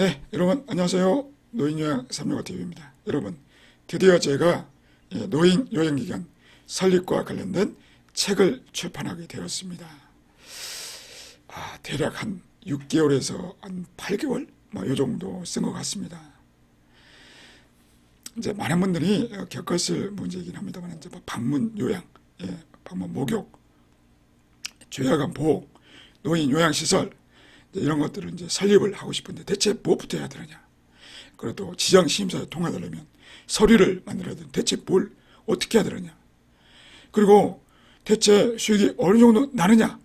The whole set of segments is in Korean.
네, 여러분 안녕하세요. 노인요양 삼육오TV입니다. 여러분, 드디어 제가 노인 요양기관 설립과 관련된 책을 출판하게 되었습니다. 대략 한 6개월에서 한 8개월? 이 정도 쓴 것 같습니다. 이제 많은 분들이 겪었을 문제이긴 합니다만, 이제 방문 요양, 방문 목욕, 죄악한 보호, 노인 요양시설, 이런 것들을 이제 설립을 하고 싶은데 대체 무엇부터 해야 되느냐. 그리고 또 지정심사에 통과하려면 서류를 만들어야 되는데 대체 뭘 어떻게 해야 되느냐. 그리고 대체 수익이 어느 정도 나느냐.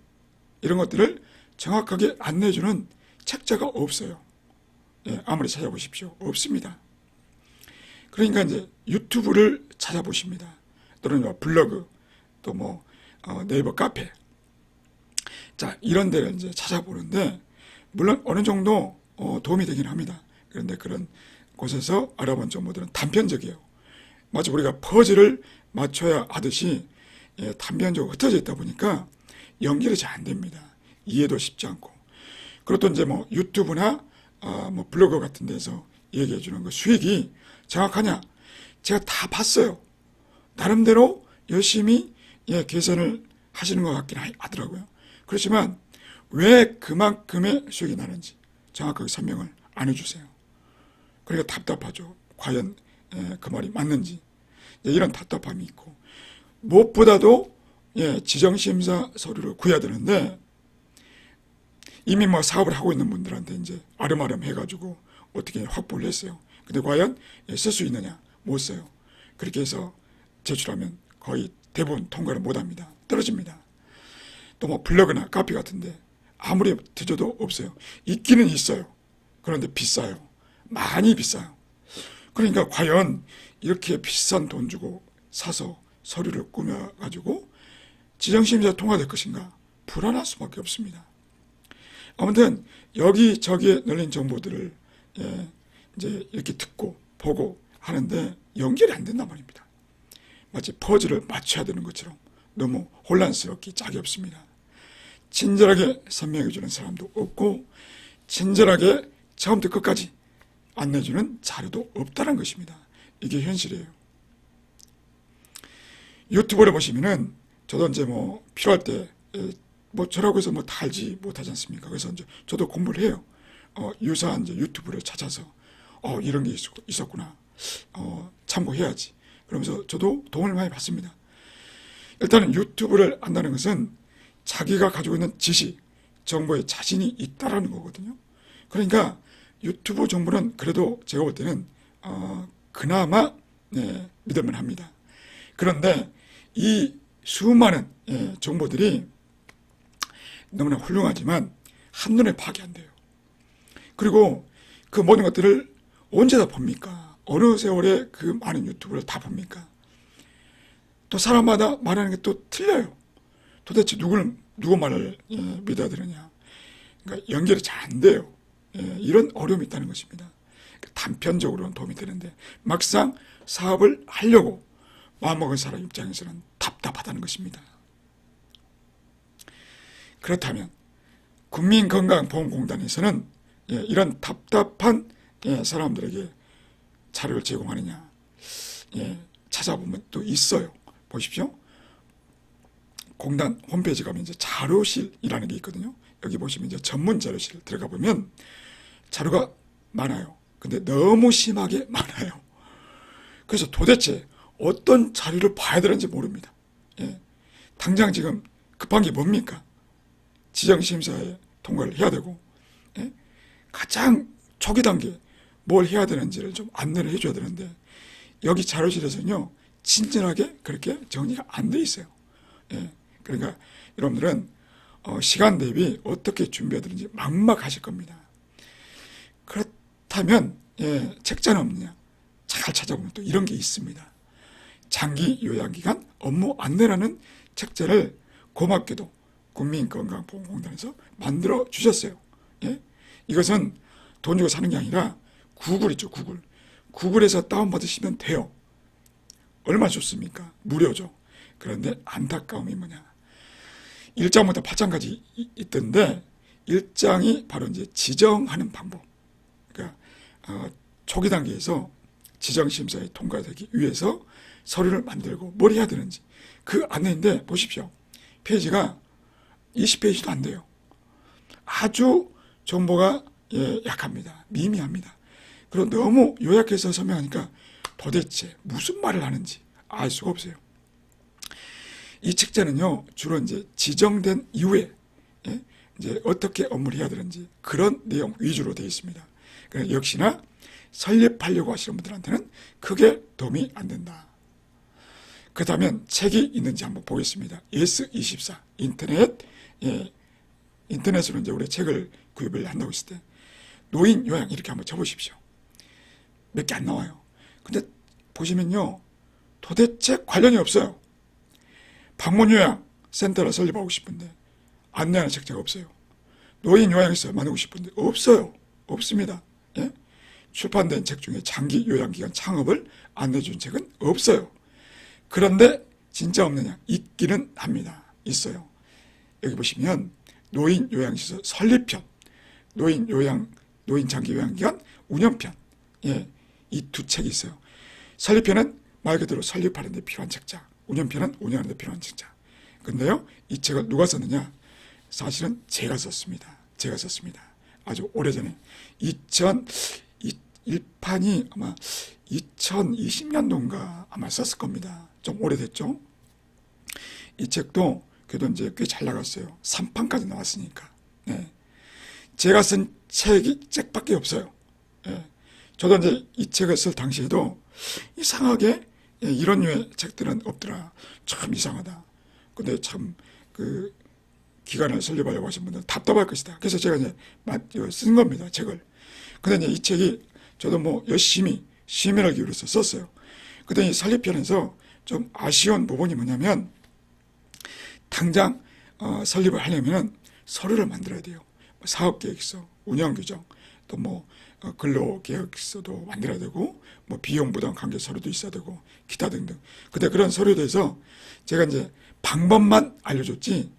이런 것들을 정확하게 안내해주는 책자가 없어요. 아무리 찾아보십시오. 없습니다. 그러니까 이제 유튜브를 찾아보십니다. 또는 블로그, 또 네이버 카페. 자, 이런 데를 이제 찾아보는데, 물론 어느 정도 도움이 되긴 합니다. 그런데 그런 곳에서 알아본 정보들은 단편적이에요. 마치 우리가 퍼즐을 맞춰야 하듯이 단편적으로 흩어져 있다 보니까 연결이 잘 안 됩니다. 이해도 쉽지 않고. 그리고 또 이제 유튜브나 블로그 같은 데서 얘기해 주는 그 수익이 정확하냐? 제가 다 봤어요. 나름대로 열심히 계산을 하시는 것 같긴 하더라고요. 그렇지만 왜 그만큼의 수익이 나는지 정확하게 설명을 안 해주세요. 그러니까 답답하죠. 과연 그 말이 맞는지. 이런 답답함이 있고, 무엇보다도 지정심사 서류를 구해야 되는데, 이미 사업을 하고 있는 분들한테 이제 아름아름 해가지고 어떻게 확보를 했어요. 근데 과연 쓸 수 있느냐? 못 써요. 그렇게 해서 제출하면 거의 대부분 통과를 못 합니다. 떨어집니다. 또 블로그나 카페 같은데 아무리 뒤져도 없어요. 있기는 있어요. 그런데 비싸요. 많이 비싸요. 그러니까 과연 이렇게 비싼 돈 주고 사서 서류를 꾸며가지고 지정심사 통과될 것인가? 불안할 수밖에 없습니다. 아무튼 여기저기에 널린 정보들을 이제 이렇게 듣고 보고 하는데 연결이 안 된단 말입니다. 마치 퍼즐을 맞춰야 되는 것처럼 너무 혼란스럽기 짝이 없습니다. 친절하게 설명해 주는 사람도 없고, 친절하게 처음부터 끝까지 안내해주는 자료도 없다는 것입니다. 이게 현실이에요. 유튜브를 보시면은 저도 이제 필요할 때 저라고 해서 다 알지 못하지 않습니까? 그래서 이제 저도 공부를 해요. 유사한 이제 유튜브를 찾아서 이런 게 있었구나. 참고해야지. 그러면서 저도 도움을 많이 받습니다. 일단은 유튜브를 한다는 것은 자기가 가지고 있는 지식, 정보에 자신이 있다라는 거거든요. 그러니까 유튜브 정보는 그래도 제가 볼 때는 그나마 믿을만 합니다. 그런데 이 수많은 정보들이 너무나 훌륭하지만 한눈에 파악이 안 돼요. 그리고 그 모든 것들을 언제 다 봅니까? 어느 세월에 그 많은 유튜브를 다 봅니까? 또 사람마다 말하는 게 또 틀려요. 도대체 누구 말을 믿어야 되느냐. 그러니까 연결이 잘 안 돼요. 이런 어려움이 있다는 것입니다. 단편적으로는 도움이 되는데 막상 사업을 하려고 마음먹은 사람 입장에서는 답답하다는 것입니다. 그렇다면 국민건강보험공단에서는 이런 답답한 사람들에게 자료를 제공하느냐. 찾아보면 또 있어요. 보십시오. 공단 홈페이지 가면 이제 자료실이라는 게 있거든요. 여기 보시면 이제 전문 자료실 들어가 보면 자료가 많아요. 근데 너무 심하게 많아요. 그래서 도대체 어떤 자료를 봐야 되는지 모릅니다. 당장 지금 급한 게 뭡니까? 지정심사에 통과를 해야 되고, 가장 초기 단계 뭘 해야 되는지를 좀 안내를 해줘야 되는데, 여기 자료실에서는요, 친절하게 그렇게 정리가 안 돼 있어요. 그러니까 여러분들은 시간 대비 어떻게 준비해야 되는지 막막하실 겁니다. 그렇다면 책자는 없느냐? 잘 찾아보면 또 이런 게 있습니다. 장기 요양기간 업무 안내라는 책자를 고맙게도 국민건강보험공단에서 만들어 주셨어요. 이것은 돈 주고 사는 게 아니라 구글 있죠, 구글. 구글에서 다운받으시면 돼요. 얼마나 좋습니까? 무료죠. 그런데 안타까움이 뭐냐? 1장부터 8장까지 있던데 1장이 바로 이제 지정하는 방법. 그러니까 초기 단계에서 지정심사에 통과되기 위해서 서류를 만들고 뭘 해야 되는지 그 안내인데 보십시오. 페이지가 20페이지도 안 돼요. 아주 정보가 약합니다. 미미합니다. 그리고 너무 요약해서 설명하니까 도대체 무슨 말을 하는지 알 수가 없어요. 이 책자는요, 주로 이제 지정된 이후에 이제 어떻게 업무를 해야 되는지 그런 내용 위주로 되어 있습니다. 그래서 역시나 설립하려고 하시는 분들한테는 크게 도움이 안 된다. 그렇다면 책이 있는지 한번 보겠습니다. 예스24 인터넷으로 이제 우리 책을 구입을 한다고 했을 때 노인 요양 이렇게 한번 쳐보십시오. 몇 개 안 나와요. 근데 보시면요, 도대체 관련이 없어요. 방문 요양 센터를 설립하고 싶은데 안내하는 책자가 없어요. 노인 요양시설 만들고 싶은데 없어요. 없습니다. 예? 출판된 책 중에 장기 요양기관 창업을 안내준 책은 없어요. 그런데 진짜 없느냐? 있기는 합니다. 있어요. 여기 보시면 노인 요양시설 설립편, 노인 장기 요양기관 운영편, 이 두 책이 있어요. 설립편은 말 그대로 설립하는 데 필요한 책자, 운영편은 운영하는 데 필요한 책자. 근데요, 이 책을 누가 썼느냐? 사실은 제가 썼습니다. 아주 오래전에 1판이 아마 2020년도인가 아마 썼을 겁니다. 좀 오래됐죠? 이 책도 그래도 이제 꽤 잘 나갔어요. 3판까지 나왔으니까. 네. 제가 쓴 책밖에 없어요. 저도 이제 이 책을 쓸 당시에도 이상하게 이런 류의 책들은 없더라. 참 이상하다. 근데 참 그 기관을 설립하려고 하신 분들은 답답할 것이다. 그래서 제가 이제 쓴 겁니다. 책을. 근데 이제 이 책이 저도 뭐 열심히 심혈을 기울여서 썼어요. 근데 이 설립편에서 좀 아쉬운 부분이 뭐냐면 당장 설립을 하려면 서류를 만들어야 돼요. 사업계획서, 운영규정, 또 뭐 근로계획서도 만들어야 되고 뭐 비용부담 관계 서류도 있어야 되고 기타 등등. 근데 그런 서류에 대해서 제가 이제 방법만 알려줬지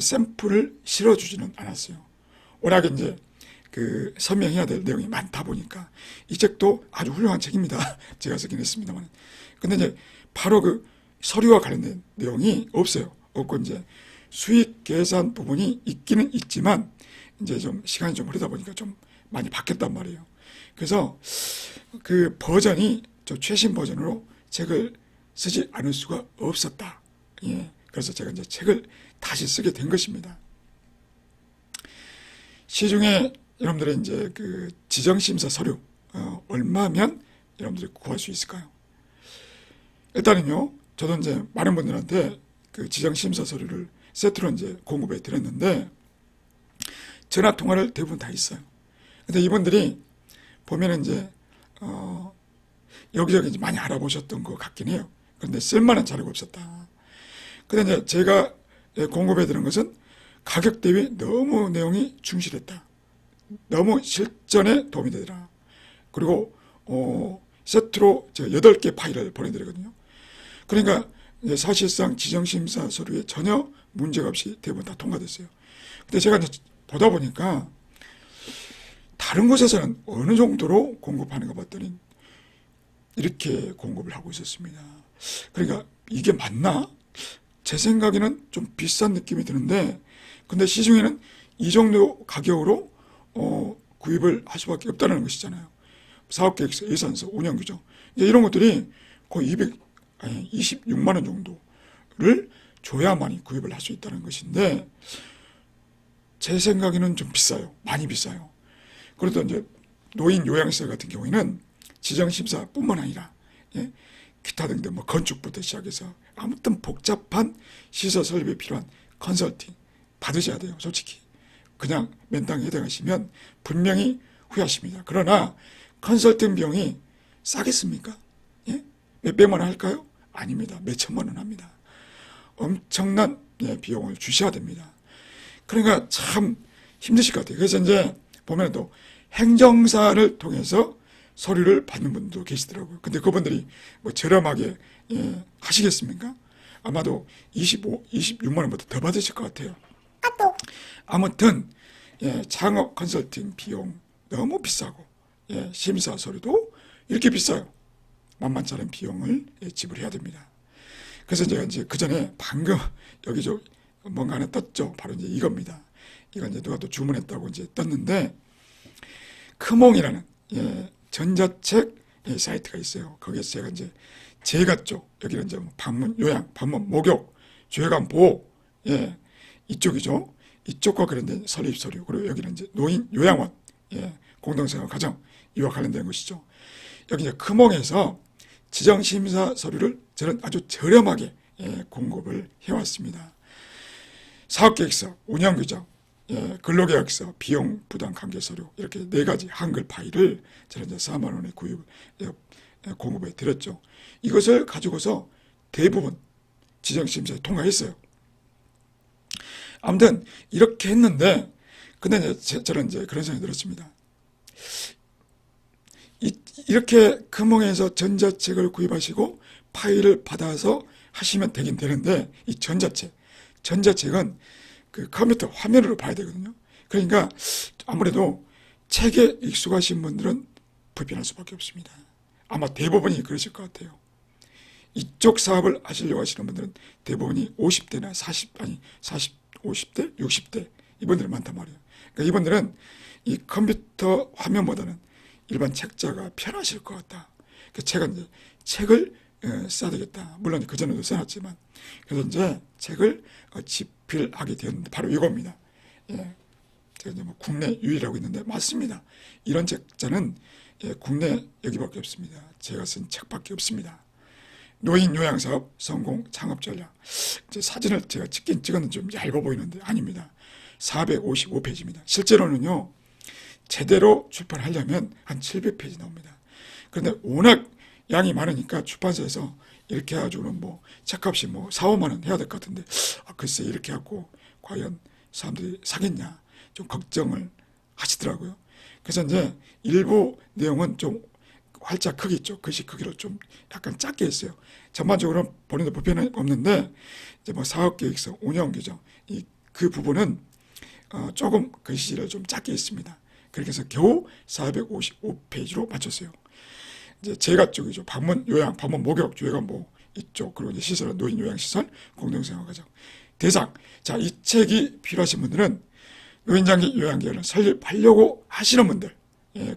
샘플을 실어주지는 않았어요. 워낙에 이제 그 설명해야 될 내용이 많다 보니까 이 책도 아주 훌륭한 책입니다. 제가 쓰긴 했습니다만. 근데 이제 바로 그 서류와 관련된 내용이 없어요. 없고 이제 수익 계산 부분이 있기는 있지만 이제 좀 시간이 좀 흐르다 보니까 좀 많이 바뀌었단 말이에요. 그래서 그 버전이 좀 최신 버전으로 책을 쓰지 않을 수가 없었다. 그래서 제가 이제 책을 다시 쓰게 된 것입니다. 시중에 여러분들의 이제 그 지정심사 서류 얼마면 여러분들이 구할 수 있을까요? 일단은요, 저도 이제 많은 분들한테 그 지정심사 서류를 세트로 이제 공급해 드렸는데 전화 통화를 대부분 다 있어요. 근데 이분들이 보면은 이제 여기저기 이제 많이 알아보셨던 것 같긴 해요. 그런데 쓸만한 자료가 없었다. 근데 이제 제가 공급해 드린 것은 가격 대비 너무 내용이 충실했다. 너무 실전에 도움이 되더라. 그리고 세트로 제가 8개 파일을 보내드리거든요. 그러니까 사실상 지정심사 서류에 전혀 문제가 없이 대부분 다 통과됐어요. 근데 제가 이제 보다 보니까 다른 곳에서는 어느 정도로 공급하는가 봤더니 이렇게 공급을 하고 있었습니다. 그러니까 이게 맞나? 제 생각에는 좀 비싼 느낌이 드는데 근데 시중에는 이 정도 가격으로 구입을 할 수밖에 없다는 것이잖아요. 사업계획서, 예산서, 운영규정 이런 것들이 거의 26만 원 정도를 줘야만이 구입을 할 수 있다는 것인데 제 생각에는 좀 비싸요. 많이 비싸요. 그래도 이제 노인 요양시설 같은 경우에는 지정심사뿐만 아니라 기타 등등 뭐 건축부터 시작해서 아무튼 복잡한 시설 설립에 필요한 컨설팅 받으셔야 돼요. 솔직히 그냥 맨땅에 해당하시면 분명히 후회하십니다. 그러나 컨설팅 비용이 싸겠습니까? 몇백만 원 할까요? 아닙니다. 몇천만 원 합니다. 엄청난 비용을 주셔야 됩니다. 그러니까 참 힘드실 것 같아요. 그래서 이제 보면 또 행정사를 통해서 서류를 받는 분도 계시더라고요. 근데 그분들이 뭐 저렴하게 하시겠습니까? 아마도 26만 원보다 더 받으실 것 같아요. 아무튼 창업 컨설팅 비용 너무 비싸고 심사 서류도 이렇게 비싸요. 만만치 않은 비용을 지불해야 됩니다. 그래서 제가 이제 그 전에 방금 여기저기 뭔가 하나 떴죠. 바로 이제 이겁니다. 이건 이제 누가 또 주문했다고 이제 떴는데, 크몽이라는 전자책 사이트가 있어요. 거기에서 제가 이제 제가 여기는 이제 방문 요양, 방문 목욕, 죄감 보호, 이쪽이죠. 이쪽과 그런 설립 서류, 그리고 여기는 이제 노인 요양원, 공동생활 가정 이와 관련된 것이죠. 여기 이제 크몽에서 지정 심사 서류를 저는 아주 저렴하게 공급을 해왔습니다. 사업계획서, 운영규정, 근로계약서, 비용 부담 관계 서류 이렇게 4가지 한글 파일을 저는 이제 4만 원에 공급해 드렸죠. 이것을 가지고서 대부분 지정심사에 통과했어요. 아무튼 이렇게 했는데, 근데 이제 저는 이제 그런 생각이 들었습니다. 이렇게 금홍에서 전자책을 구입하시고 파일을 받아서 하시면 되긴 되는데, 이 전자책은 그 컴퓨터 화면으로 봐야 되거든요. 그러니까 아무래도 책에 익숙하신 분들은 불편할 수밖에 없습니다. 아마 대부분이 그러실 것 같아요. 이쪽 사업을 하시려고 하시는 분들은 대부분이 50대나 50대, 60대 이분들이 많단 말이에요. 그러니까 이분들은 이 컴퓨터 화면보다는 일반 책자가 편하실 것 같다. 그 책을 써야 되겠다. 물론 그전에도 써놨지만, 그래서 이제 책을 집필하게 되었는데 바로 이겁니다. 제가 이제 뭐 국내 유일하고 있는데 맞습니다. 이런 책자는 국내 여기밖에 없습니다. 제가 쓴 책밖에 없습니다. 노인 요양사업 성공 창업 전략. 이제 사진을 제가 찍었는데 좀 얇아 보이는데 아닙니다. 455페이지입니다. 실제로는요, 제대로 출판하려면 한 700페이지 나옵니다. 그런데 워낙 양이 많으니까 출판사에서 이렇게 해가지고는 뭐 책값이 뭐 4, 5만 원 해야 될 것 같은데, 글쎄 이렇게 해갖고 과연 사람들이 사겠냐 좀 걱정을 하시더라고요. 그래서 이제 일부 내용은 좀 활자 크기 있죠. 글씨 크기로 좀 약간 작게 했어요. 전반적으로 본인도 불편은 없는데, 이제 뭐 사업계획서, 운영규정 그 부분은 조금 글씨를 좀 작게 했습니다. 그렇게 해서 겨우 455페이지로 맞췄어요. 이제 제가 쪽이죠. 방문 요양, 방문 목욕, 죄감 보호 이쪽, 그리고 이제 시설은 노인 요양시설, 공동생활 가정 대상. 자, 이 책이 필요하신 분들은 노인장기 요양계열을 설립하려고 하시는 분들,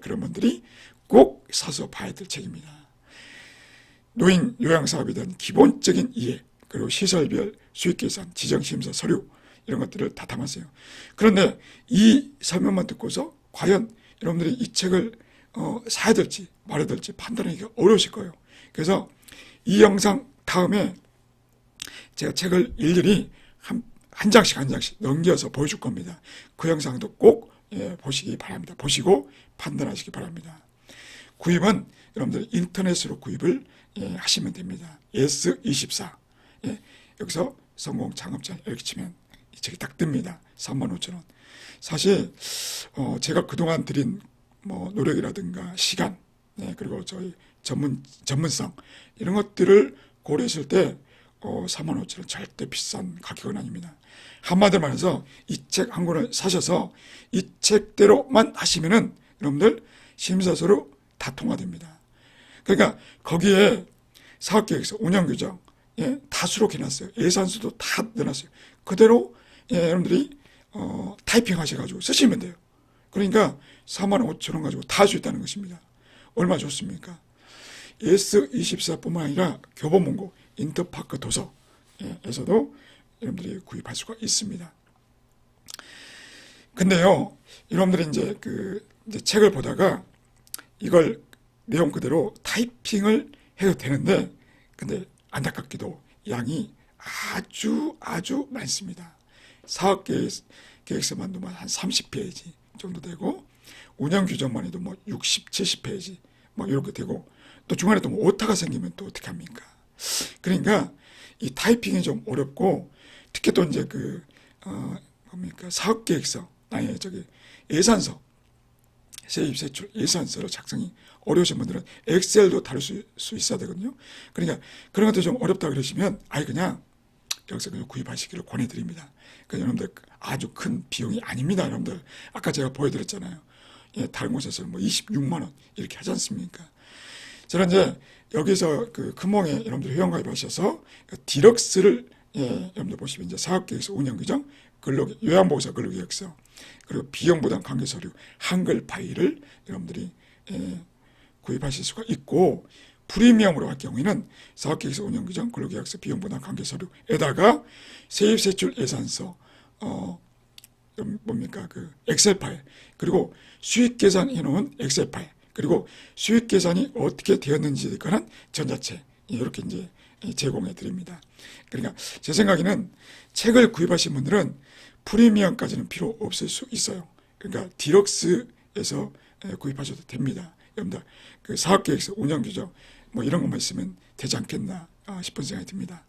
그런 분들이 꼭 사서 봐야 될 책입니다. 노인 요양사업에 대한 기본적인 이해, 그리고 시설별 수익계산, 지정심사 서류 이런 것들을 다 담았어요. 그런데 이 설명만 듣고서 과연 여러분들이 이 책을 사야 될지 말아야 될지 판단하기가 어려우실 거예요. 그래서 이 영상 다음에 제가 책을 일일이 한 장씩 넘겨서 보여줄 겁니다. 그 영상도 꼭 보시기 바랍니다. 보시고 판단하시기 바랍니다. 구입은 여러분들 인터넷으로 구입을 하시면 됩니다. S24 여기서 성공 창업자 이렇게 치면 이 책이 딱 뜹니다. 35,000원. 사실 제가 그동안 드린 뭐 노력이라든가 시간, 그리고 저희 전문성 이런 것들을 고려했을 때 35,000원 절대 비싼 가격은 아닙니다. 한마디로 말해서 이 책 한 권을 사셔서 이 책대로만 하시면은 여러분들 심사서로 다 통과됩니다. 그러니까 거기에 사업계획서, 운영규정 다 수록해놨어요. 예산수도 다 넣어놨어요. 그대로 여러분들이 타이핑 하셔가지고 쓰시면 돼요. 그러니까 45,000원 가지고 다 할 수 있다는 것입니다. 얼마나 좋습니까? S24뿐만 아니라 교보문고, 인터파크 도서에서도 여러분들이 구입할 수가 있습니다. 근데요, 여러분들이 이제 책을 보다가 이걸 내용 그대로 타이핑을 해도 되는데, 근데 안타깝게도 양이 아주 많습니다. 사업계획서만 도 한 30페이지 정도 되고, 운영규정만 해도 뭐 60, 70페이지 뭐 이렇게 되고, 또 중간에 또 뭐 오타가 생기면 또 어떻게 합니까? 그러니까 이 타이핑이 좀 어렵고, 특히 또 이제 사업계획서, 예산서, 세입세출 예산서를 작성이 어려우신 분들은 엑셀도 다룰 수 있어야 되거든요. 그러니까 그런 것도 좀 어렵다 그러시면 그냥 여기서 그냥 구입하시기를 권해드립니다. 그러니까 여러분들 아주 큰 비용이 아닙니다. 여러분들 아까 제가 보여드렸잖아요. 다른 곳에서는 뭐 26만 원 이렇게 하지 않습니까? 저는 이제 여기서 그 금홍에 여러분들 회원가입하셔서 디럭스를 여러분들 보시면 이제 사업계획서 운영규정, 요양보고서 근로계획서, 그리고 비용부담 관계서류 한글 파일을 여러분들이 구입하실 수가 있고, 프리미엄으로 할 경우에는 사업계획서 운영규정, 근로계약서, 비용부담 관계서류에다가 세입세출 예산서, 뭡니까 그 엑셀 파일, 그리고 수익 계산해 놓은 엑셀 파일, 그리고 수익 계산이 어떻게 되었는지에 관한 전자책 이렇게 이제 제공해 드립니다. 그러니까 제 생각에는 책을 구입하신 분들은 프리미엄까지는 필요 없을 수 있어요. 그러니까 디럭스에서 구입하셔도 됩니다. 여러분들 그 사업계획서, 운영규정 뭐 이런 것만 있으면 되지 않겠나 싶은 생각이 듭니다.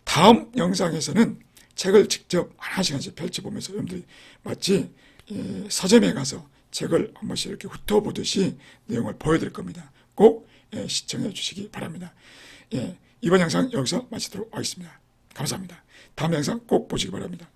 다음 영상에서는 책을 직접 하나씩 펼쳐보면서 여러분들이 마치 서점에 가서 책을 한 번씩 이렇게 훑어보듯이 내용을 보여드릴 겁니다. 꼭 시청해 주시기 바랍니다. 이번 영상 여기서 마치도록 하겠습니다. 감사합니다. 다음 영상 꼭 보시기 바랍니다.